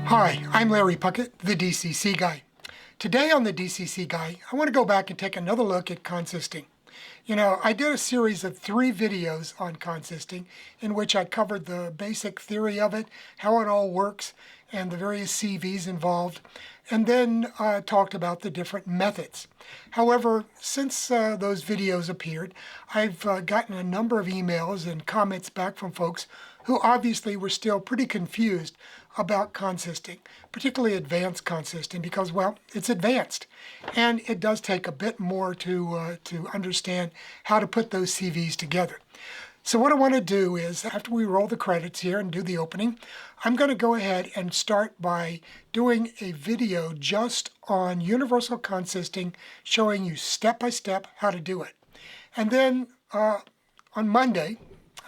Hi, I'm Larry Puckett, the DCC Guy. Today on the DCC Guy, I want to go back and take another look at consisting. I did a series of 3 videos on consisting in which I covered the basic theory of it, how it all works, and the various CVs involved, and then talked about the different methods. However, since those videos appeared, I've gotten a number of emails and comments back from folks who obviously were still pretty confused about consisting, particularly advanced consisting, because, well, it's advanced. And it does take a bit more to understand how to put those CVs together. So what I want to do is, after we roll the credits here and do the opening, I'm going to go ahead and start by doing a video just on universal consisting, showing you step-by-step how to do it. And then on Monday,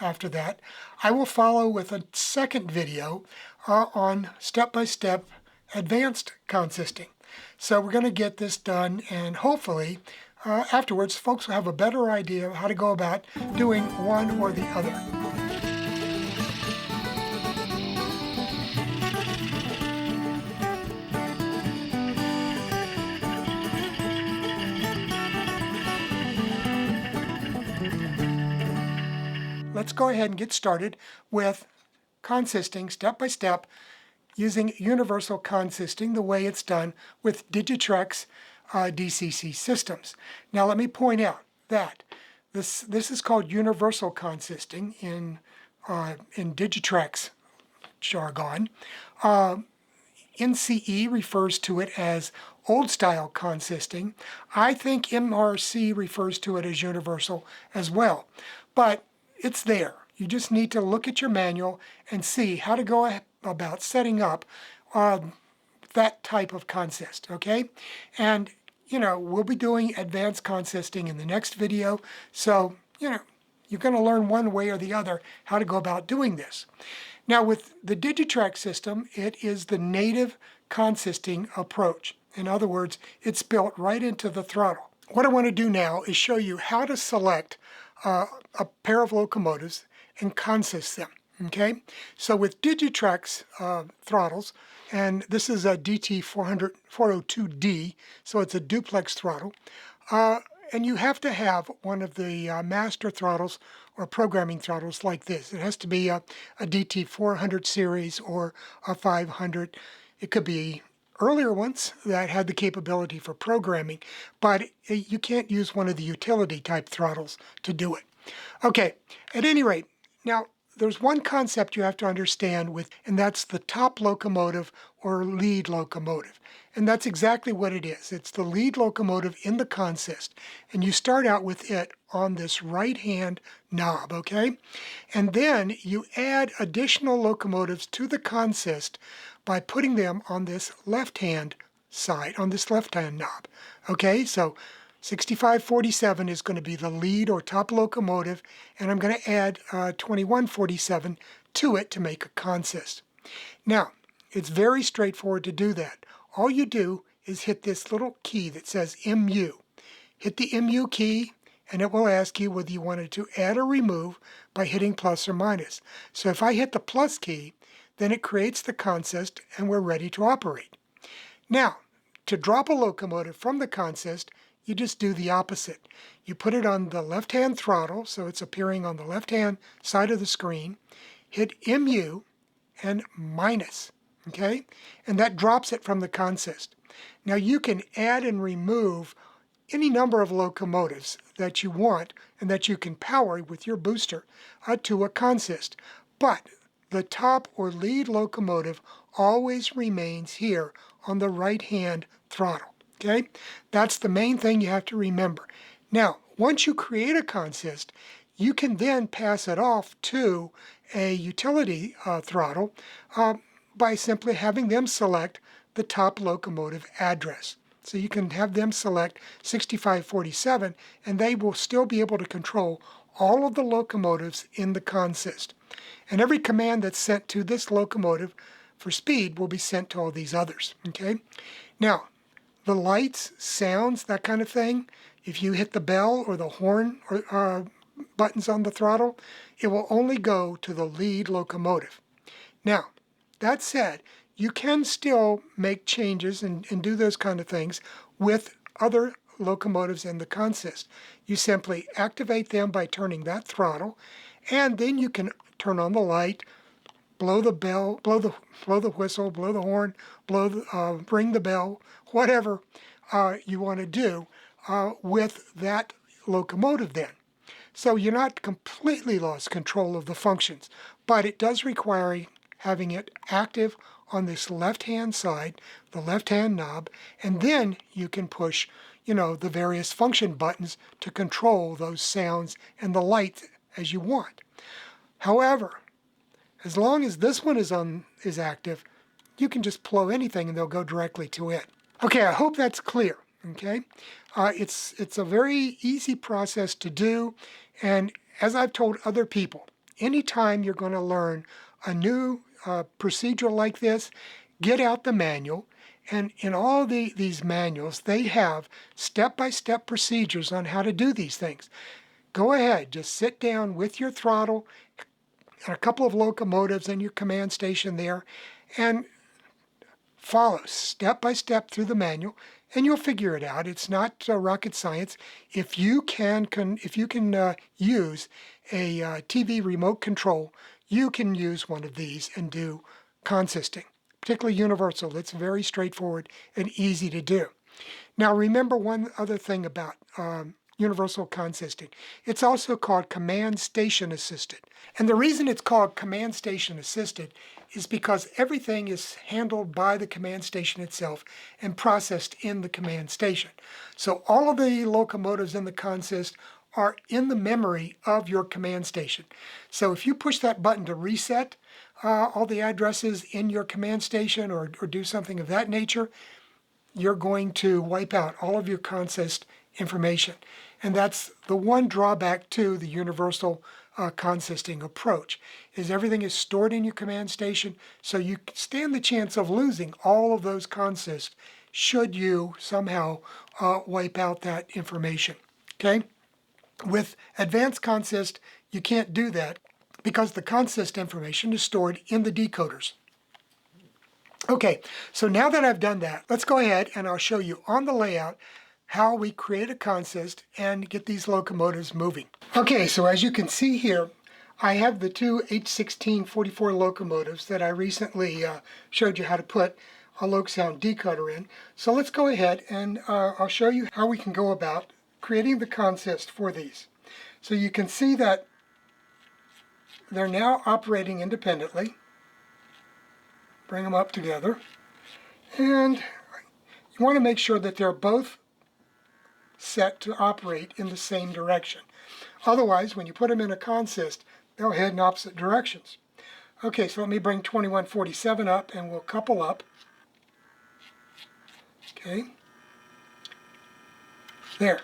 after that, I will follow with a second video on step-by-step advanced consisting. So we're going to get this done, and hopefully afterwards folks will have a better idea of how to go about doing one or the other. Let's go ahead and get started with consisting step by step using universal consisting the way it's done with Digitrex DCC systems. Now let me point out that this is called universal consisting in Digitrex jargon. NCE refers to it as old style consisting. I think MRC refers to it as universal as well. But it's there. You just need to look at your manual and see how to go about setting up that type of consist, okay? And, we'll be doing advanced consisting in the next video, so, you're going to learn one way or the other how to go about doing this. Now, with the Digitrex system, it is the native consisting approach. In other words, it's built right into the throttle. What I want to do now is show you how to select a pair of locomotives and consist them. Okay, so with Digitrex throttles, and this is a DT402D, so it's a duplex throttle, and you have to have one of the master throttles or programming throttles like this. It has to be a DT400 series or a 500. It could be earlier ones that had the capability for programming, but you can't use one of the utility type throttles to do it. Okay, at any rate, now there's one concept you have to understand and that's the top locomotive or lead locomotive. And that's exactly what it is. It's the lead locomotive in the consist. And you start out with it on this right-hand knob, okay? And then you add additional locomotives to the consist by putting them on this left-hand side, on this left-hand knob. Okay, so 6547 is going to be the lead or top locomotive, and I'm going to add 2147 to it to make a consist. Now, it's very straightforward to do that. All you do is hit this little key that says MU. Hit the MU key, and it will ask you whether you wanted to add or remove by hitting plus or minus. So if I hit the plus key, then it creates the consist, and we're ready to operate. Now, to drop a locomotive from the consist, you just do the opposite. You put it on the left-hand throttle, so it's appearing on the left-hand side of the screen. Hit MU and minus, okay? And that drops it from the consist. Now you can add and remove any number of locomotives that you want and that you can power with your booster to a consist. But the top or lead locomotive always remains here on the right-hand throttle. Okay, that's the main thing you have to remember. Now, once you create a consist, you can then pass it off to a utility throttle by simply having them select the top locomotive address. So you can have them select 6547, and they will still be able to control all of the locomotives in the consist. And every command that's sent to this locomotive for speed will be sent to all these others. Okay, now, the lights, sounds, that kind of thing, if you hit the bell or the horn or buttons on the throttle, it will only go to the lead locomotive. Now, that said, you can still make changes and do those kind of things with other locomotives in the consist. You simply activate them by turning that throttle, and then you can turn on the light, blow the bell, blow the whistle, blow the horn, ring the bell, whatever you want to do with that locomotive then. So you're not completely lost control of the functions, but it does require having it active on this left-hand side, the left-hand knob, and then you can push, the various function buttons to control those sounds and the light as you want. However, as long as this one is active, you can just blow anything and they'll go directly to it. Okay, I hope that's clear. Okay, it's a very easy process to do, and as I've told other people, anytime you're going to learn a new procedure like this, get out the manual, and in all these manuals, they have step-by-step procedures on how to do these things. Go ahead, just sit down with your throttle and a couple of locomotives and your command station there, and follow step by step through the manual, and you'll figure it out. It's not rocket science. If you can use a TV remote control, you can use one of these and do consisting, particularly universal. It's very straightforward and easy to do. Now remember one other thing about universal consisting. It's also called command station assisted. And the reason it's called command station assisted is because everything is handled by the command station itself and processed in the command station. So all of the locomotives in the consist are in the memory of your command station. So if you push that button to reset all the addresses in your command station or do something of that nature, you're going to wipe out all of your consist information. And that's the one drawback to the universal consisting approach, is everything is stored in your command station, so you stand the chance of losing all of those consists should you somehow wipe out that information. Okay? With advanced consist, you can't do that because the consist information is stored in the decoders. Okay, so now that I've done that, let's go ahead and I'll show you on the layout how we create a consist and get these locomotives moving. Okay, so as you can see here, I have the two H1644 locomotives that I recently showed you how to put a loc sound decoder in. So let's go ahead and I'll show you how we can go about creating the consist for these. So you can see that they're now operating independently. Bring them up together. And you want to make sure that they're both set to operate in the same direction. Otherwise, when you put them in a consist, they'll head in opposite directions. Okay, so let me bring 2147 up and we'll couple up. Okay. There.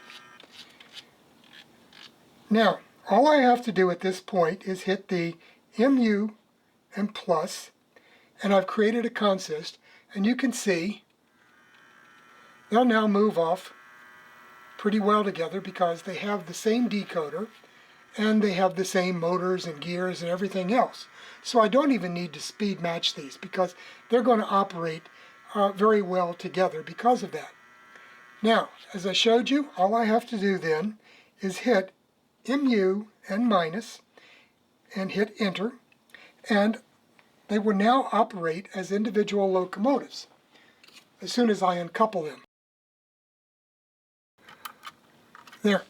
Now, all I have to do at this point is hit the MU and plus, and I've created a consist, and you can see they'll now move off pretty well together because they have the same decoder and they have the same motors and gears and everything else. So I don't even need to speed match these because they're going to operate very well together because of that. Now, as I showed you, all I have to do then is hit MU and minus and hit enter, and they will now operate as individual locomotives as soon as I uncouple them. There.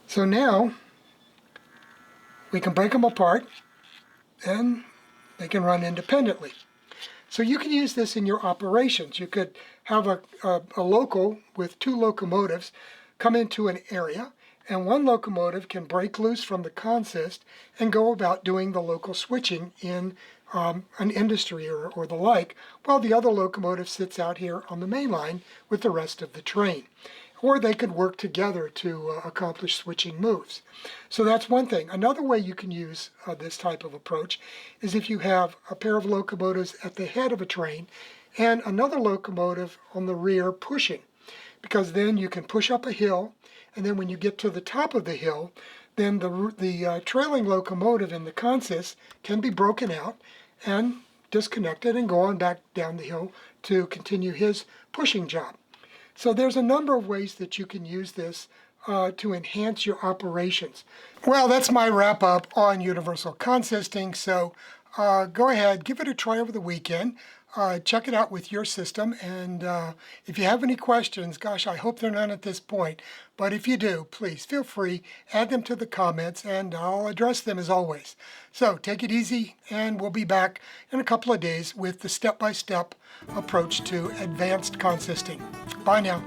So now we can break them apart and they can run independently. So you can use this in your operations. You could have a local with two locomotives come into an area, and one locomotive can break loose from the consist and go about doing the local switching in an industry or the like, while the other locomotive sits out here on the main line with the rest of the train. Or they could work together to accomplish switching moves. So that's one thing. Another way you can use this type of approach is if you have a pair of locomotives at the head of a train and another locomotive on the rear pushing, because then you can push up a hill, and then when you get to the top of the hill, then the trailing locomotive in the consist can be broken out and disconnected and go on back down the hill to continue his pushing job. So there's a number of ways that you can use this to enhance your operations. Well, that's my wrap up on universal consisting. So go ahead, give it a try over the weekend. Check it out with your system. And if you have any questions, gosh, I hope they're none at this point. But if you do, please feel free, add them to the comments, and I'll address them as always. So take it easy, and we'll be back in a couple of days with the step-by-step approach to advanced consisting. Bye now.